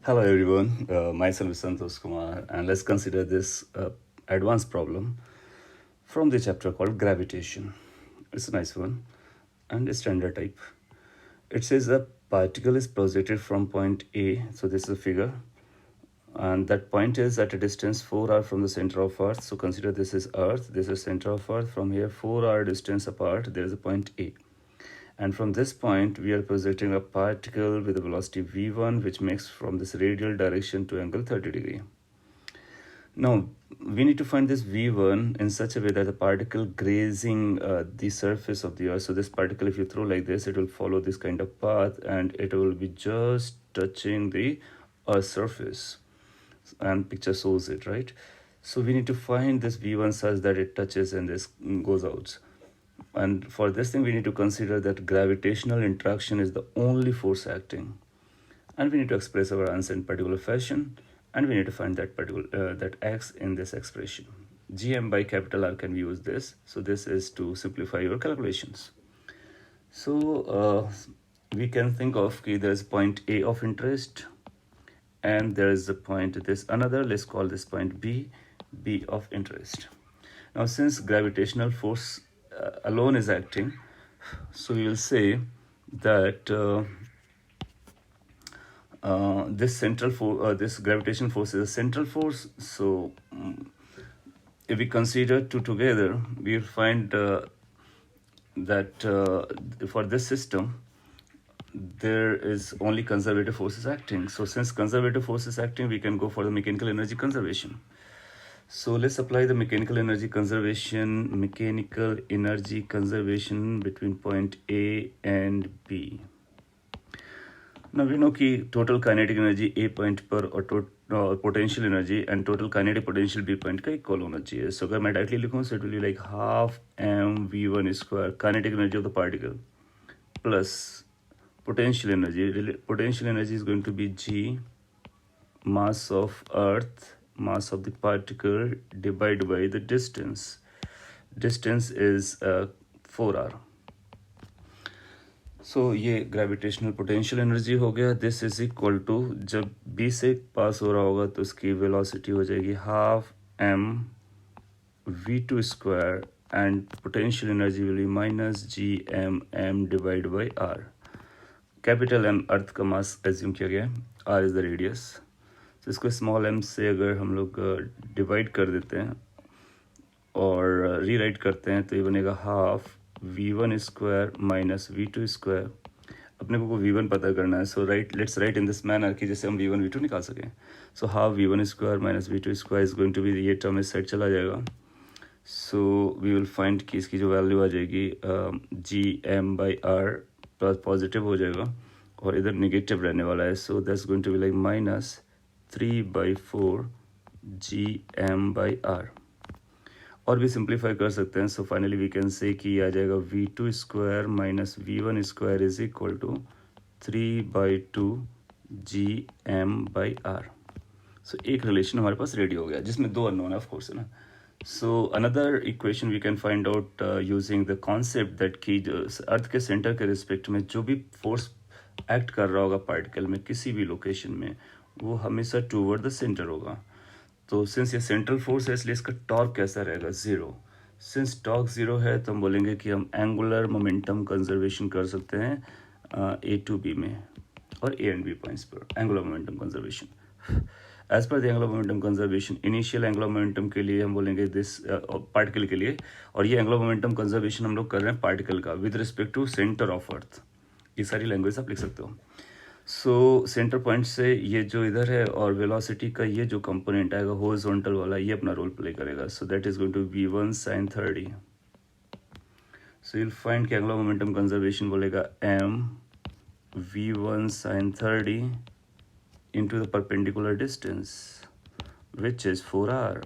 Hello everyone, myself is Santosh Kumar, and let's consider this advanced problem from the chapter called gravitation. It's a nice one and it's standard type. It says a particle is projected from point A, so this is a figure, and that point is at a distance 4r from the center of Earth. So consider this is Earth, this is center of Earth. From here 4r distance apart, there is a point A. And from this point, we are projecting a particle with a velocity v1, which makes from this radial direction to angle 30 degree. Now, we need to find this v1 in such a way that the particle grazing the surface of the earth. So this particle, if you throw like this, it will follow this kind of path and it will be just touching the earth's surface. And picture shows it, right? So we need to find this v1 such that it touches and this goes out. And for this thing, we need to consider that gravitational interaction is the only force acting. And we need to express our answer in particular fashion. And we need to find that x in this expression. Gm by capital R can we use this. So this is to simplify your calculations. So we can think of there's point A of interest. And there is a point this another. Let's call this point B of interest. Now since gravitational force alone is acting, so we will say that this gravitational force is a central force. So if we consider two together, we will find that for this system there is only conservative forces acting. So since conservative force is acting, we can go for the mechanical energy conservation. So let's apply the mechanical energy conservation between point A and B. Now we know that total kinetic energy A point पर और potential energy and total kinetic potential B point का equal होना चाहिए. So अगर मैं directly लिखूँ, so it will be like half mv1 square kinetic energy of the particle plus potential energy. Potential energy is going to be G, mass of Earth, mass of the particle divided by the distance. Distance is 4r. सो ये gravitational potential energy हो गया. This is equal to, जब B से पास हो रहा होगा तो उसकी वेलोसिटी हो जाएगी half M V two square and potential energy will be minus G M divide by R. Capital M earth का मास एज्यूम किया गया है, आर इज द रेडियस. तो इसको स्मॉल एम से अगर हम लोग डिवाइड कर देते हैं और रीराइट करते हैं तो ये बनेगा half v1 square minus v2 square. अपने को v1 पता करना है, so let's write in this manner कि जैसे हम v1 v2 निकाल सकें. So half v1 square minus v2 square is going to be, ये टर्म इस साइड चला जाएगा. सो वी विल फाइंड कि इसकी जो वैल्यू आ जाएगी G M by R plus positive हो जाएगा और इधर निगेटिव रहने वाला है. So that's going to be like minus 3/4 G M by R. और भी सिंप्लीफाई कर सकते हैं. So finally we can say कि आ जाएगा v2 square minus v1 square is equal to 3/2 G M by R. So एक रिलेशन हमारे पास रेडी हो गया जिसमें दो अननोन है, ऑफ कोर्स, है ना. So another equation we can find out using the concept that कि अर्थ के सेंटर के रिस्पेक्ट में जो भी फोर्स एक्ट कर रहा होगा पार्टिकल में किसी भी लोकेशन में, वो हमेशा टूवर्ड द सेंटर होगा. तो सिंस ये सेंट्रल फोर्स है इसलिए इसका टॉर्क कैसा रहेगा, ज़ीरो. सिंस टॉर्क ज़ीरो है तो हम बोलेंगे कि हम एंगुलर मोमेंटम कंजर्वेशन कर सकते हैं ए टू बी में और ए एंड बी पॉइंट्स पर angular momentum conservation. As per the angular momentum conservation, initial angular momentum के लिए हम बोलेंगे दिस पार्टिकल के लिए, और ये एंगुलर मोमेंटम कंजर्वेशन हम लोग कर रहे हैं पार्टिकल का with respect to centre of earth. ये सारी लैंग्वेज आप लिख सकते हो. सो सेंटर पॉइंट से ये जो इधर है और वेलोसिटी का ये जो कंपोनेंट आएगा हॉरिजॉन्टल वाला, ये अपना रोल प्ले करेगा. So that is going to v1 sin 30. So you'll find कि एंगुलर मोमेंटम कंजर्वेशन बोलेगा m v1 sin 30 into the perpendicular distance which is 4r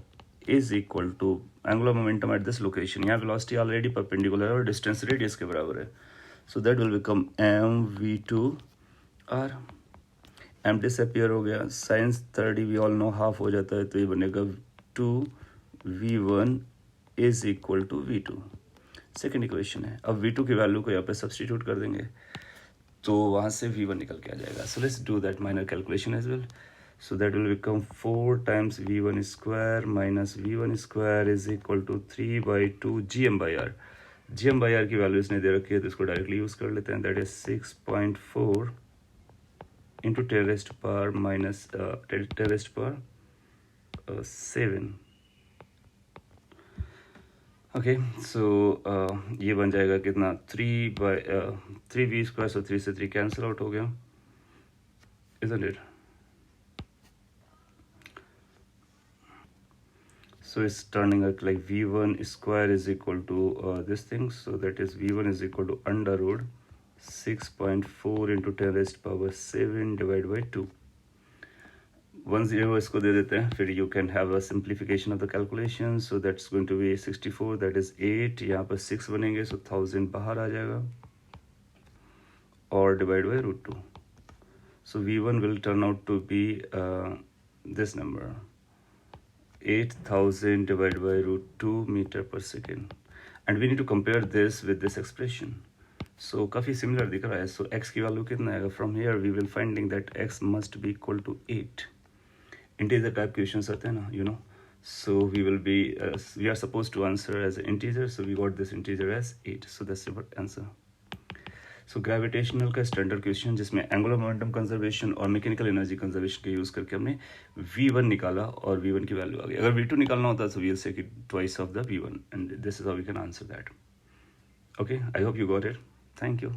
is equal to angular momentum at this location. यहाँ velocity already perpendicular है और distance radius के बराबर है. So that will become m v2 R. M disappear हो गया. Sine 30 we all know half हो जाता है, तो ये बनेगा 2v1 is equal to v2. Second equation है. अब v2 की वैल्यू को यहाँ पे सब्सटीट्यूट कर देंगे. तो वहाँ से v1 निकल के आ जाएगा. So let's do that minor calculation as well. So that will become 4 times v1 square minus v1 square is equal to 3 by 2 gm by r. gm by r की वैल्यू इसने दे रखी है तो इसको डायरेक्टली यूज कर लेते हैं. That is 6.4 into 10 raised to power minus 10 raised to power 7. Okay so ये बन जाएगा कितना 3 स्क्वायर. सो 3 से 3 कैंसिल आउट हो गया, isn't it? So it's turning out like v1 square is equal to this thing. So that is v1 is equal to under root 6.4 into 10 raised to power 7 divided by 2. 10 इसको दे देते हैं, फिर you can have a simplification of the calculation. So that's going to be 64, that is 8. यहाँ पर 6 बनेंगे, so 1000 बाहर आ जाएगा और divide by root 2. So v1 will turn out to be this number 8000 divided by root 2 meter per second. And we need to compare this with this expression. So काफ़ी similar दिख रहा है. So x की value कितना आएगा? From here we will finding that x must be equal to 8. Integer type questions आते हैं ना, you know. So we will be we are supposed to answer as an integer. So we got this integer as 8. So that's the answer. So gravitational का standard question जिसमें angular momentum conservation और mechanical energy conservation के use करके हमने v1 निकाला और v1 की value आ गई. अगर v2 निकालना होता so we'll say twice of the v1, and this is how we can answer that. Okay, I hope you got it. Thank you.